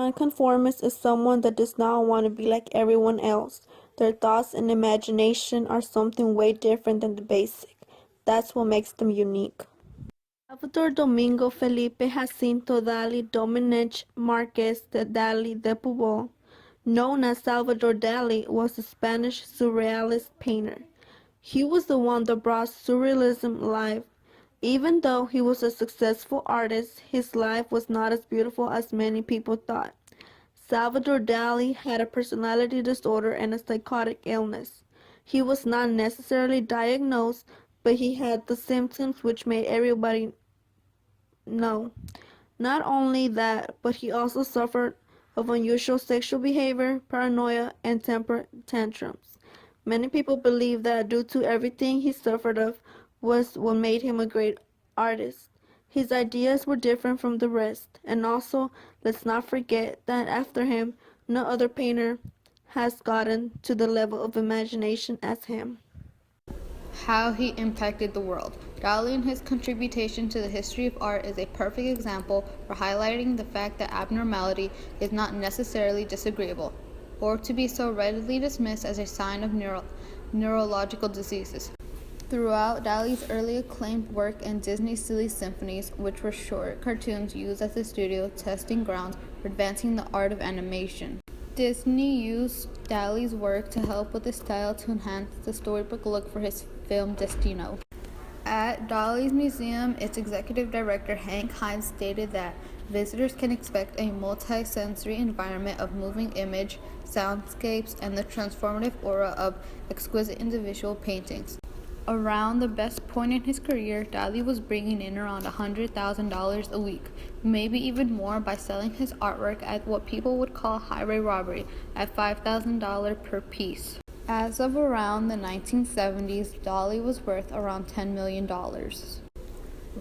nonconformist is someone that does not want to be like everyone else. Their thoughts and imagination are something way different than the basic. That's what makes them unique. Salvador Domingo Felipe Jacinto Dalí Domínguez Marqués de Dalí de Pubol, known as Salvador Dalí, was a Spanish surrealist painter. He was the one that brought surrealism alive. Even though he was a successful artist, his life was not as beautiful as many people thought. Salvador Dalí had a personality disorder and a psychotic illness. He was not necessarily diagnosed, but he had the symptoms which made everybody know. Not only that, but he also suffered of unusual sexual behavior, paranoia, and temper tantrums. Many people believe that due to everything he suffered of was what made him a great artist. His ideas were different from the rest, and also let's not forget that after him, no other painter has gotten to the level of imagination as him. How he impacted the world. Dali and his contribution to the history of art is a perfect example for highlighting the fact that abnormality is not necessarily disagreeable, or to be so readily dismissed as a sign of neurological diseases. Throughout Dali's early acclaimed work and Disney's Silly Symphonies, which were short cartoons used as the studio testing grounds for advancing the art of animation. Disney used Dali's work to help with the style to enhance the storybook look for his film Destino. At Dali's museum, its executive director Hank Hines stated that visitors can expect a multi-sensory environment of moving image, soundscapes, and the transformative aura of exquisite individual paintings. Around the best point in his career, Dali was bringing in around $100,000 a week, maybe even more by selling his artwork at what people would call highway robbery at $5,000 per piece. As of around the 1970s, Dali was worth around $10 million.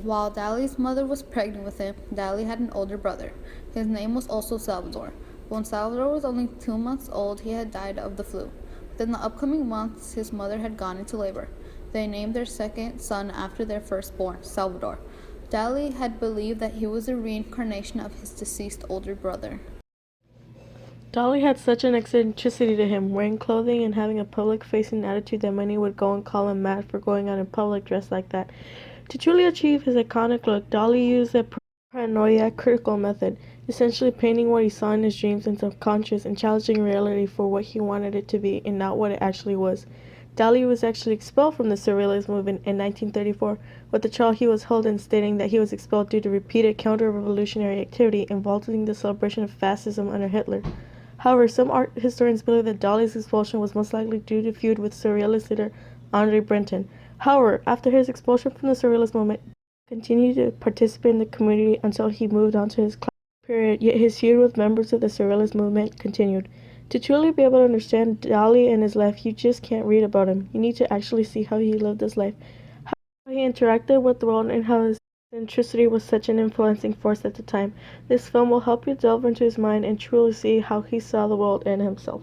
While Dali's mother was pregnant with him, Dali had an older brother. His name was also Salvador. When Salvador was only 2 months old, he had died of the flu. Within the upcoming months, his mother had gone into labor. They named their second son after their firstborn, Salvador. Dali had believed that he was a reincarnation of his deceased older brother. Dali had such an eccentricity to him, wearing clothing and having a public-facing attitude that many would go and call him mad for going out in public dressed like that. To truly achieve his iconic look, Dali used a paranoia critical method, essentially painting what he saw in his dreams and subconscious and challenging reality for what he wanted it to be and not what it actually was. Dali was actually expelled from the Surrealist movement in 1934, with the trial he was held in stating that he was expelled due to repeated counter-revolutionary activity involving the celebration of fascism under Hitler. However, some art historians believe that Dali's expulsion was most likely due to feud with Surrealist leader Andre Breton. However, after his expulsion from the Surrealist movement, he continued to participate in the community until he moved on to his class period, yet his feud with members of the Surrealist movement continued. To truly be able to understand Dali and his life, you just can't read about him. You need to actually see how he lived his life, how he interacted with the world, and how his eccentricity was such an influencing force at the time. This film will help you delve into his mind and truly see how he saw the world and himself.